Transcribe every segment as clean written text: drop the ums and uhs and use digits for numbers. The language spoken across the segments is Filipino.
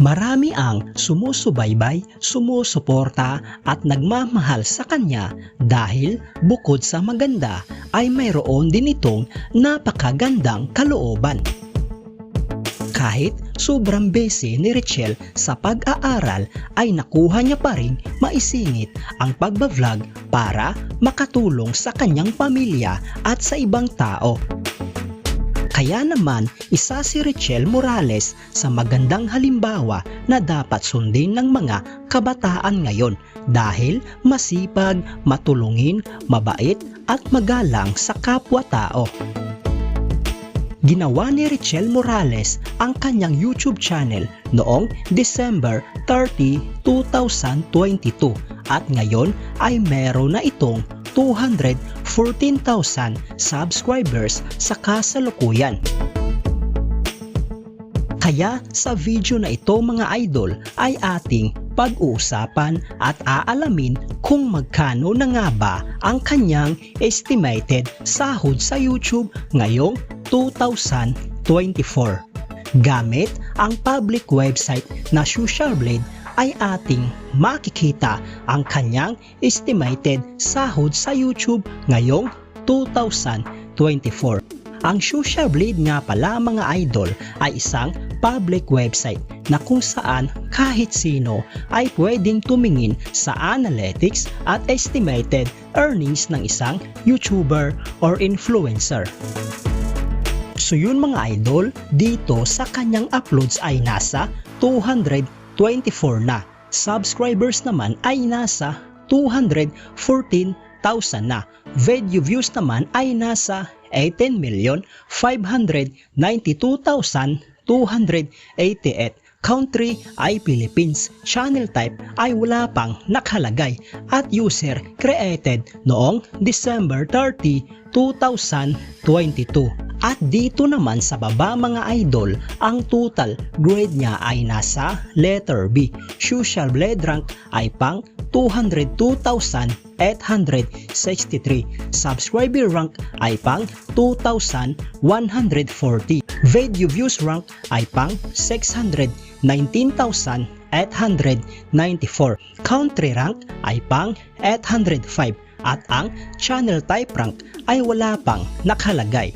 Marami ang sumusubaybay, sumusuporta at nagmamahal sa kanya dahil bukod sa maganda ay mayroon din itong napakagandang kalooban. Kahit sobrang busy ni Richelle sa pag-aaral ay nakuha niya pa rin maisingit ang pagbablog para makatulong sa kanyang pamilya at sa ibang tao. Kaya naman, isa si Richelle Morales sa magandang halimbawa na dapat sundin ng mga kabataan ngayon dahil masipag, matulungin, mabait at magalang sa kapwa-tao. Ginawa ni Richelle Morales ang kanyang YouTube channel noong December 30, 2022 at ngayon ay meron na itong 214,000 subscribers sa kasalukuyan. Kaya sa video na ito mga idol ay ating pag-uusapan at aalamin kung magkano na nga ba ang kanyang estimated sahod sa YouTube ngayong 2024. Gamit ang public website na Socialblade ay ating makikita ang kanyang estimated sahod sa YouTube ngayong 2024. Ang Socialblade nga pala mga idol ay isang public website na kung saan kahit sino ay pwedeng tumingin sa analytics at estimated earnings ng isang YouTuber or influencer. So yun mga idol, dito sa kanyang uploads ay nasa 224 na. Subscribers naman ay nasa 214,000 na. Video views naman ay nasa 18,592,288. Country ay Philippines. Channel type ay wala pang nakalagay at user created noong December 30, 2022. At dito naman sa baba mga idol, ang total grade niya ay nasa letter B. Socialblade rank ay pang 202,863. Subscriber rank ay pang 2,140. Video views rank ay pang 619,894. Country rank ay pang 805 at ang channel type rank ay wala pang nakalagay.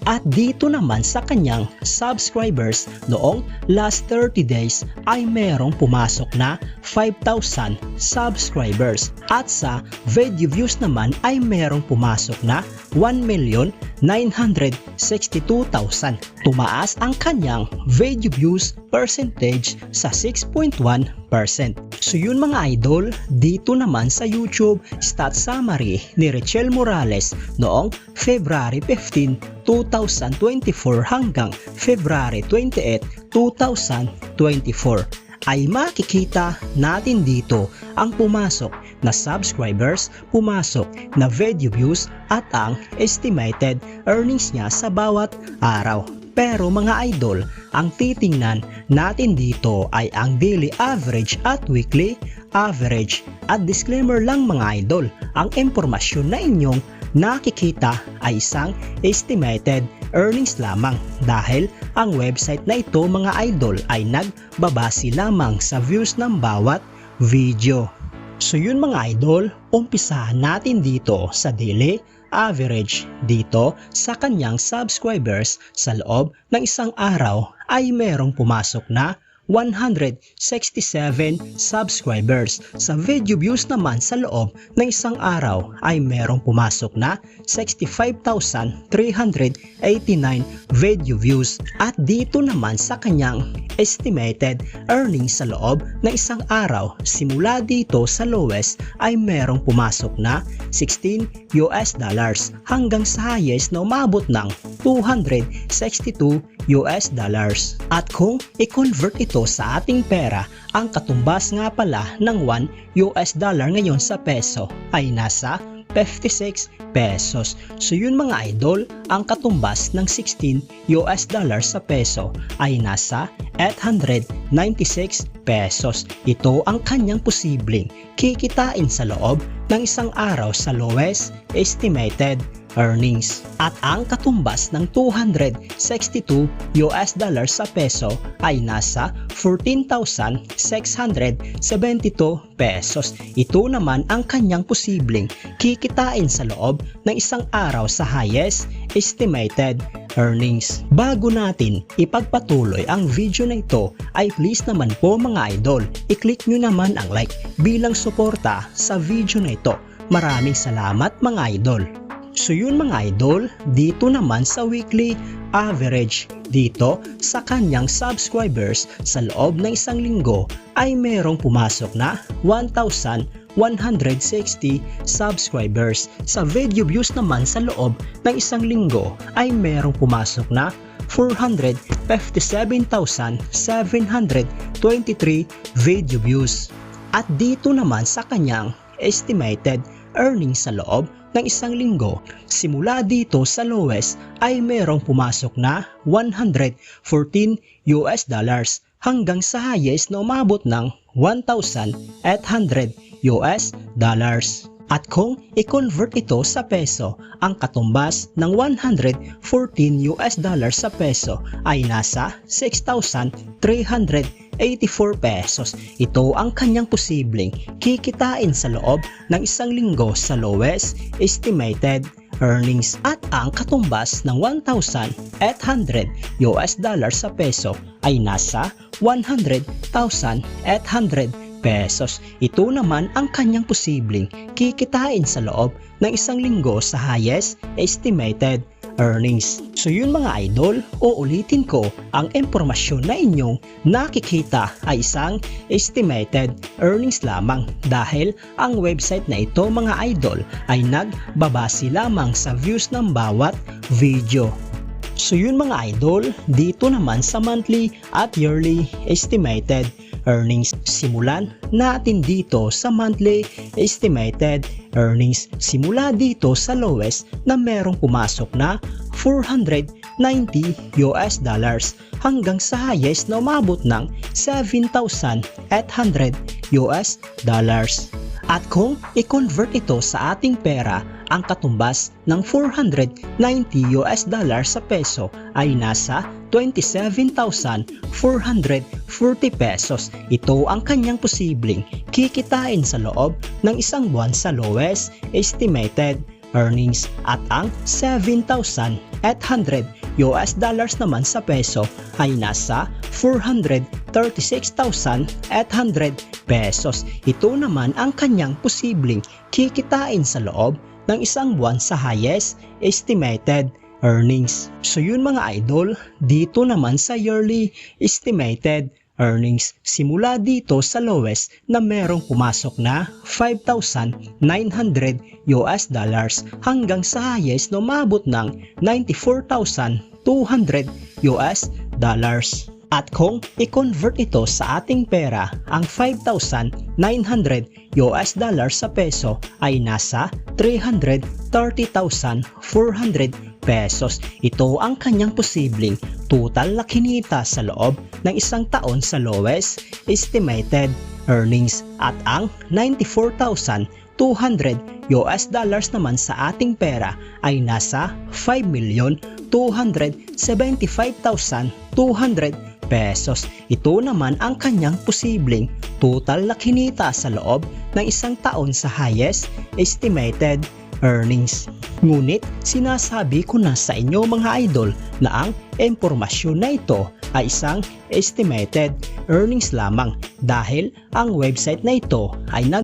At dito naman sa kanyang subscribers noong last 30 days ay merong pumasok na 5,000 subscribers. At sa video views naman ay merong pumasok na 1,962,000. Tumaas ang kanyang video views percentage sa 6.1%. So yun mga idol, dito naman sa YouTube stat summary ni Richelle Morales noong February 15, 2024 hanggang February 28, 2024 ay makikita natin dito ang pumasok na subscribers, pumasok na video views at ang estimated earnings niya sa bawat araw. Pero mga idol, ang titingnan natin dito ay ang daily average at weekly average. At disclaimer lang mga idol, ang impormasyon na inyong nakikita ay isang estimated earnings lamang dahil ang website na ito mga idol ay nagbabase lamang sa views ng bawat video. So yun mga idol, umpisahan natin dito sa daily average. Dito sa kanyang subscribers sa loob ng isang araw ay merong pumasok na 167 subscribers. Sa video views naman sa loob ng isang araw ay merong pumasok na 65,389 video views. At dito naman sa kanyang estimated earnings sa loob ng isang araw, simula dito sa lowest ay merong pumasok na $16 hanggang sa highest na umabot ng $262. At kung i-convert ito sa ating pera, ang katumbas nga pala ng $1 ngayon sa peso ay nasa 56 pesos. So yun mga idol, ang katumbas ng $16 sa peso ay nasa pesos. Ito ang kanyang posibleng kikitain sa loob ng isang araw sa lowest estimated earnings. At ang katumbas ng $262 sa peso ay nasa 14,672 pesos. Ito naman ang kanyang posibleng kikitain sa loob ng isang araw sa highest estimated earnings. Bago natin ipagpatuloy ang video na ito ay please naman po mga idol, i-click nyo naman ang like bilang suporta sa video na ito. Maraming salamat mga idol. So yun mga idol, dito naman sa weekly average dito sa kanyang subscribers sa loob ng isang linggo ay merong pumasok na 1,160 subscribers. Sa video views naman sa loob ng isang linggo ay merong pumasok na 457,723 video views. At dito naman sa kanyang estimated earnings sa loob ng isang linggo, simula dito sa lowest ay merong pumasok na $114 hanggang sa highest na umabot ng $1,800. At kung i-convert ito sa peso, ang katumbas ng $114 sa peso ay nasa 6,384 pesos. Ito ang kanyang posibleng kikitain sa loob ng isang linggo sa lowest estimated earnings. At ang katumbas ng $1,800 sa peso ay nasa 100,800 pesos. Ito naman ang kanyang posibleng kikitain sa loob ng isang linggo sa highest estimated earnings. So yun mga idol, uulitin ko, ang impormasyon na inyong nakikita ay isang estimated earnings lamang dahil ang website na ito mga idol ay nagbabase lamang sa views ng bawat video. So yun mga idol, dito naman sa monthly at yearly estimated earnings. Simulan natin dito sa monthly estimated earnings. Simula dito sa lowest na merong pumasok na $490 hanggang sa highest na umabot ng $7,800. At kung i-convert ito sa ating pera, ang katumbas ng $490 sa peso ay nasa 27,440 pesos. Ito ang kanyang posibleng kikitain sa loob ng isang buwan sa lowest estimated earnings. At ang $7,800 naman sa peso ay nasa 436,800 pesos. Ito naman ang kanyang posibleng kikitain sa loob ng isang buwan sa highest estimated earnings. So yun mga idol, dito naman sa yearly estimated earnings. Simula dito sa lowest na merong pumasok na $5,900 hanggang sa highest na umabot ng $94,200. At kung i-convert ito sa ating pera, ang $5,900 sa peso ay nasa 330,400 pesos. Ito ang kanyang posibleng total na kinita sa loob ng isang taon sa lowest estimated earnings. At ang $94,200 naman sa ating pera ay nasa 5,275,200 pesos. Ito naman ang kanyang posibleng total na kinita sa loob ng isang taon sa highest estimated earnings. Ngunit sinasabi ko na sa inyo mga idol na ang impormasyon na ito ay isang estimated earnings lamang dahil ang website na ito ay